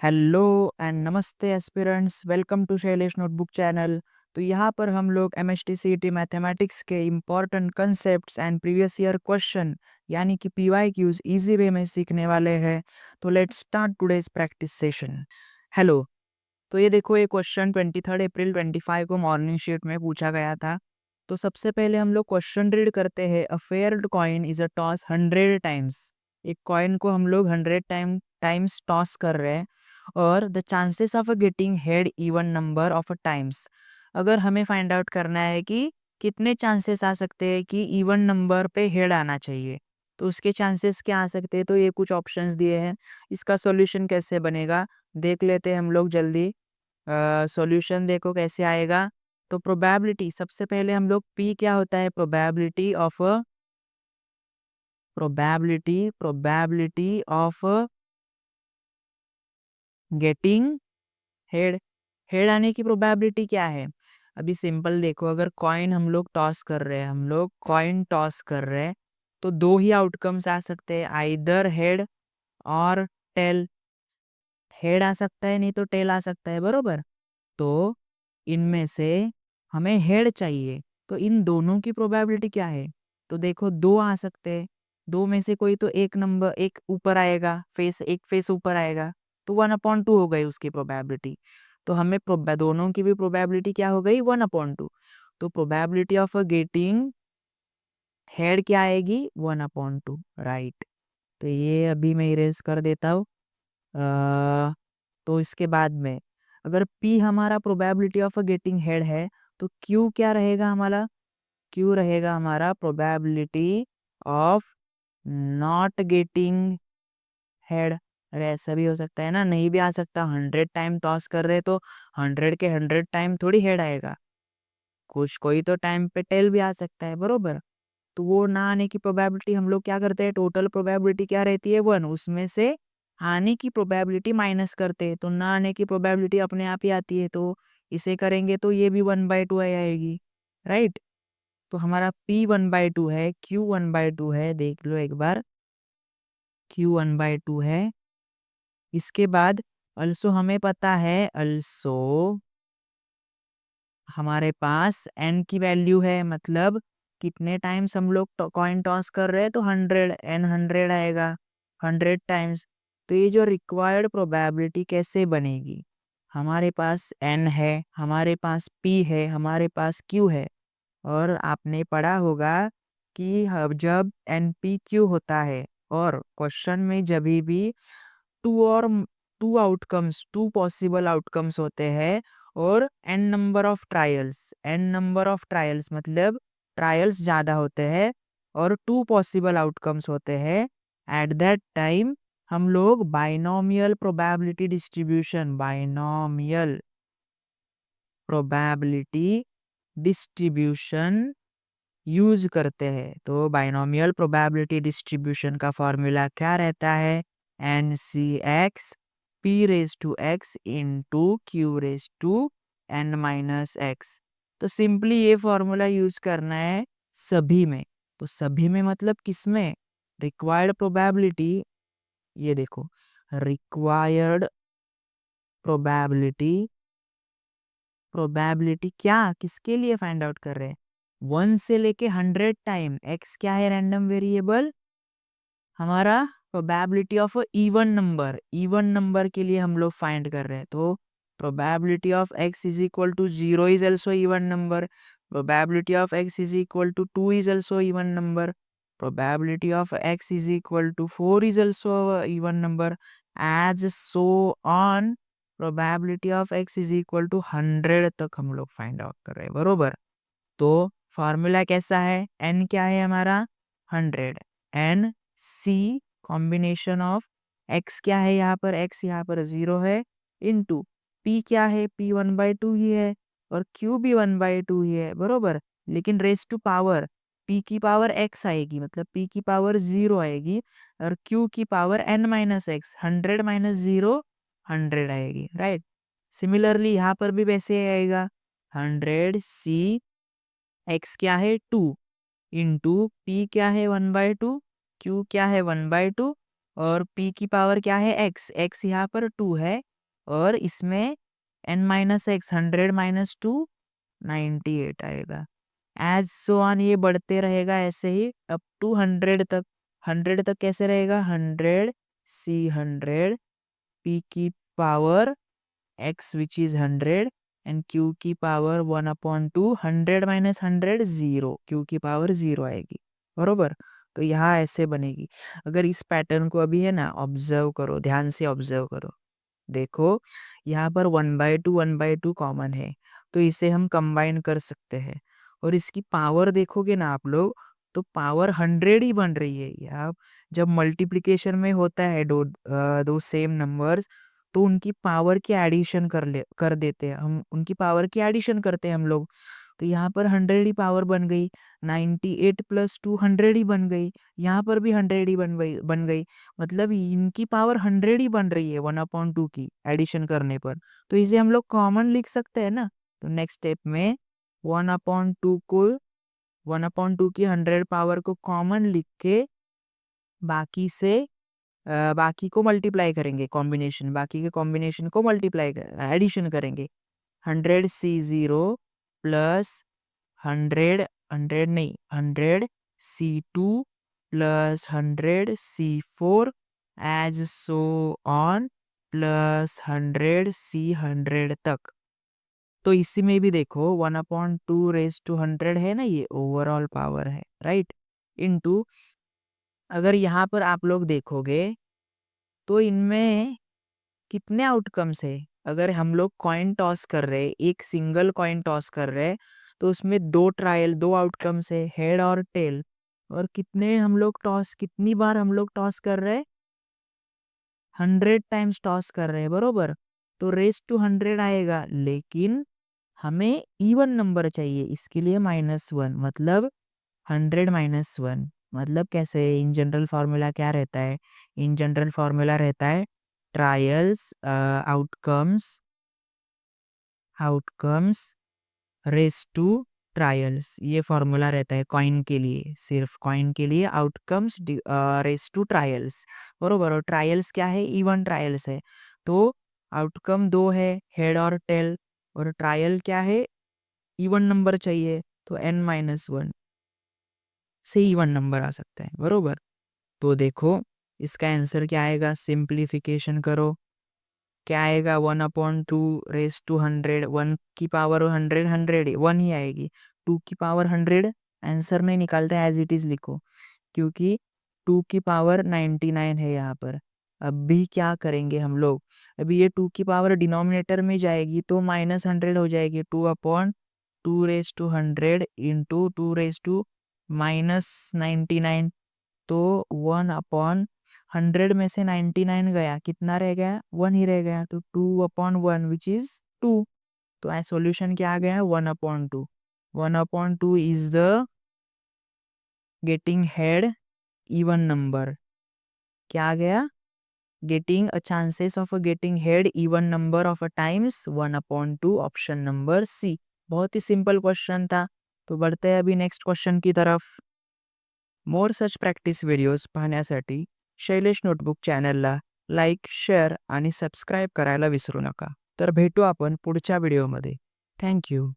Hello and namaste aspirants, welcome to Shailesh notebook channel. तो यहाँ पर हम लोग एमएसटीसीईटी मैथमेटिक्स के important concepts and previous year question यानी कि पीवाईक्यूज इजी वे में सीखने वाले हैं। तो let's start today's practice session. Hello. तो ये देखो, ये क्वेश्चन 23 अप्रैल 25 को मॉर्निंग शीट में पूछा गया था। तो सबसे पहले हम लोग क्वेश्चन रीड करते हैं। A fair coin is a toss 100 times. एक कॉइन को हम लोग 100 टाइम्स टॉस कर रहे हैं और the chances of getting head even number of times. अगर हमें फाइंड आउट करना है कि कितने चांसेस आ सकते हैं कि इवन नंबर पे हेड आना चाहिए, तो उसके चांसेस क्या आ सकते हैं। तो ये कुछ ऑप्शंस दिए हैं। इसका सॉल्यूशन कैसे बनेगा देख लेते हैं हम लोग जल्दी। सॉल्यूशन देखो कैसे आएगा। तो प्रोबेबिलिटी, सबसे पहले हम लोग पी क्या होता है, probability of getting head. Head आने की प्रोबेबिलिटी क्या है। अभी सिंपल देखो, अगर कॉइन हम लोग टॉस कर रहे हैं, हम लोग कॉइन टॉस कर रहे हैं, तो दो ही आउटकम्स आ सकते हैं, आइदर हेड और टेल। हेड आ सकता है, नहीं तो टेल आ सकता है, बरोबर। तो इनमें से हमें हेड चाहिए, तो इन दोनों की प्रोबेबिलिटी क्या है। तो देखो, दो आ सकते हैं, दो में से कोई तो एक नंबर, एक ऊपर आएगा, एक फेस ऊपर आएगा, तो 1/2 हो गई उसकी प्रोबेबिलिटी। तो हमें दोनों की भी प्रोबेबिलिटी क्या हो गई, 1/2। तो प्रोबेबिलिटी ऑफ गेटिंग हेड क्या आएगी, 1/2, राइट। तो ये अभी मैं इरेज कर देता हूँ। तो इसके बाद में अगर P हमारा प्रोबेबिलिटी ऑफ गेटिंग हेड है, तो Q क्या रहेगा हमारा, Q रहेगा हमारा probability of not getting head. अरे ऐसा भी हो सकता है ना, नहीं भी आ सकता। 100 टाइम टॉस कर रहे तो 100 के 100 टाइम थोड़ी हेड आएगा, कुछ कोई तो टाइम पे टेल भी आ सकता है, बरोबर। तो वो ना आने की प्रोबेबिलिटी हम लोग क्या करते हैं, टोटल प्रोबेबिलिटी क्या रहती है 1, उसमें से आने की प्रोबेबिलिटी माइनस करते हैं, तो ना आने की प्रोबेबिलिटी अपने आप ही आती है। तो इसे करेंगे तो ये भी 1/2 आएगी, राइट। तो हमारा P 1/2 है, Q 1/2 है, देख लो एक बार, Q 1/2 है। इसके बाद अल्सो हमें पता है, अल्सो हमारे पास n की वैल्यू है, मतलब कितने टाइम्स हम लोग कॉइन टॉस कर रहे हैं, तो 100 आएगा, 100 टाइम्स। तो ये जो रिक्वायर्ड प्रोबेबिलिटी कैसे बनेगी, हमारे पास n है, हमारे पास p है, हमारे पास q है। और आपने पढ़ा होगा कि जब NPQ होता है और क्वेश्चन में जब भी टू और टू पॉसिबल आउटकम्स होते हैं और n नंबर ऑफ ट्रायल्स मतलब ट्रायल्स ज्यादा होते हैं और टू पॉसिबल आउटकम्स होते हैं, एट दैट टाइम हम लोग बाइनोमियल प्रोबेबिलिटी डिस्ट्रीब्यूशन यूज करते हैं। तो बाइनोमियल प्रोबेबिलिटी डिस्ट्रीब्यूशन का फॉर्मूला क्या रहता है, NCX P⁻x इंटू Q⁻n−x। तो सिंपली ये फॉर्मूला यूज करना है सभी में। तो सभी में मतलब किसमें, रिक्वायर्ड प्रोबेबिलिटी, ये देखो, रिक्वायर्ड प्रोबेबिलिटी, प्रोबेबिलिटी क्या किसके लिए फाइंड आउट कर रहे हैं, 1 से लेके 100 टाइम। x क्या है, रैंडम वेरिएबल, हमारा प्रोबेबिलिटी ऑफ इवन नंबर के लिए हम लोग फाइंड कर रहे हैं। तो probability of x is equal to 0 is also even number, probability of x is equal to 2 is also even number, probability of x is equal to 4 is also even number, as so on. Probability of x is equal to 100 तक हम लोग find out कर रहे हैं, बरोबर। तो formula कैसा है, n क्या है हमारा 100, n c combination of x क्या है, x यहाँ पर 0 है, इनटू p क्या है, p 1/2 ही है और q भी 1/2 ही है, बरोबर। लेकिन रेस टू पावर p की पावर x आएगी, मतलब p की पावर 0 आएगी और q की पावर n-x, 100 - 0 100 आएगी, राइट। सिमिलरली यहाँ पर भी वैसे आएगा, 100c x क्या है 2 इंटू p क्या है 1/2, q क्या है 1/2 और p की पावर क्या है x, x यहाँ पर 2 है और इसमें n माइनस एक्स 100 माइनस 2 98 आएगा। एज सो ऑन ये बढ़ते रहेगा ऐसे ही अप टू 100 तक। 100 तक कैसे रहेगा? 100 c 100 p की power x which is 100 and q की पावर 1/2 100 माइनस 100 0 q की पावर 0 आएगी बरोबर। तो यहाँ ऐसे बनेगी। अगर इस पैटर्न को अभी है ना ऑब्जर्व करो, ध्यान से ऑब्जर्व करो, देखो यहाँ पर 1/2 कॉमन है तो इसे हम कंबाइन कर सकते हैं। और इसकी पावर देखोगे ना आप लोग तो पावर 100 ही बन रही है। यहाँ जब मल्टीप्लिकेशन में होता है दो सेम नंबर्स तो उनकी पावर की एडिशन कर देते हैं हम, उनकी पावर की एडिशन करते हैं हम लोग। तो यहाँ पर 100 ही पावर बन गई, 98 प्लस 2 100 ही बन गई, यहाँ पर भी 100 ही बन गई। मतलब इनकी पावर 100 ही बन रही है 1/2 की एडिशन करने पर। तो इसे हम लोग कॉमन लिख सकते हैं ना। तो नेक्स्ट स्टेप में 1/2 की 100 पावर को कॉमन लिख के बाकी से बाकी को मल्टीप्लाई करेंगे, कॉम्बिनेशन बाकी के कॉम्बिनेशन को मल्टीप्लाई एडिशन करेंगे। 100c0 plus 100 plus 100c4 as so on plus 100c100 तक। तो इसी में भी देखो 1/2 रेज टू 100 है ना, ये ओवरऑल पावर है राइट। इनटू अगर यहाँ पर आप लोग देखोगे तो इनमें कितने आउटकम्स है। अगर हम लोग कॉइन टॉस कर रहे, एक सिंगल कॉइन टॉस कर रहे तो उसमें दो आउटकम्स है, हेड और टेल। और कितनी बार हम लोग टॉस कर रहे? 100 टाइम्स टॉस कर रहे हैं बरोबर। तो रेस टू 100 आएगा, लेकिन हमें इवन नंबर चाहिए, इसके लिए -1 मतलब 100 माइनस 1 मतलब कैसे? इन जनरल फार्मूला क्या रहता है? इन जनरल फार्मूला रहता है trials outcomes raise to trials. ये फॉर्मूला रहता है कॉइन के लिए, सिर्फ कॉइन के लिए आउटकम्स रेस टू ट्रायल्स बरोबर। और ट्रायल्स क्या है? इवन ट्रायल्स है। तो आउटकम 2 है, हेड और टेल, और ट्रायल क्या है? इवन नंबर चाहिए, तो n-1 से इवन नंबर आ सकता है बरोबर। तो देखो इसका आंसर क्या आएगा? सिंप्लीफिकेशन करो, क्या आएगा? 1/2 रेस टू 100, 1 की पावर 100 100 1 ही आएगी। 2 की पावर 100 आंसर नहीं निकालते, एज इट इज लिखो, क्योंकि 2 की पावर 99 है यहाँ पर। अभी क्या करेंगे हम लोग? अभी ये 2 की पावर डिनोमिनेटर में जाएगी तो -100 हो जाएगी। 2/2 raise to 100 into 2 raise to -99। तो 1/100 में से 99 गया, कितना रह गया? 1 ही रह गया। तो 2/1 विच इज 2। तो सॉल्यूशन क्या आ गया? 1/2। 1/2 is the getting head even number. क्या आ गया? Getting a chances of getting head even number of a times 1/2, option number C. बहुत ही सिंपल क्वेश्चन था। तो बढ़ते हैं अभी नेक्स्ट क्वेश्चन की तरफ। मोर सच प्रॅक्टिस व्हिडिओज पाहण्यासाठी शैलेश नोटबुक चॅनलला लाईक, शेअर आणि सबस्क्राईब करायला विसरू नका। तर भेटू आपण पुढच्या व्हिडिओमध्ये। Thank you.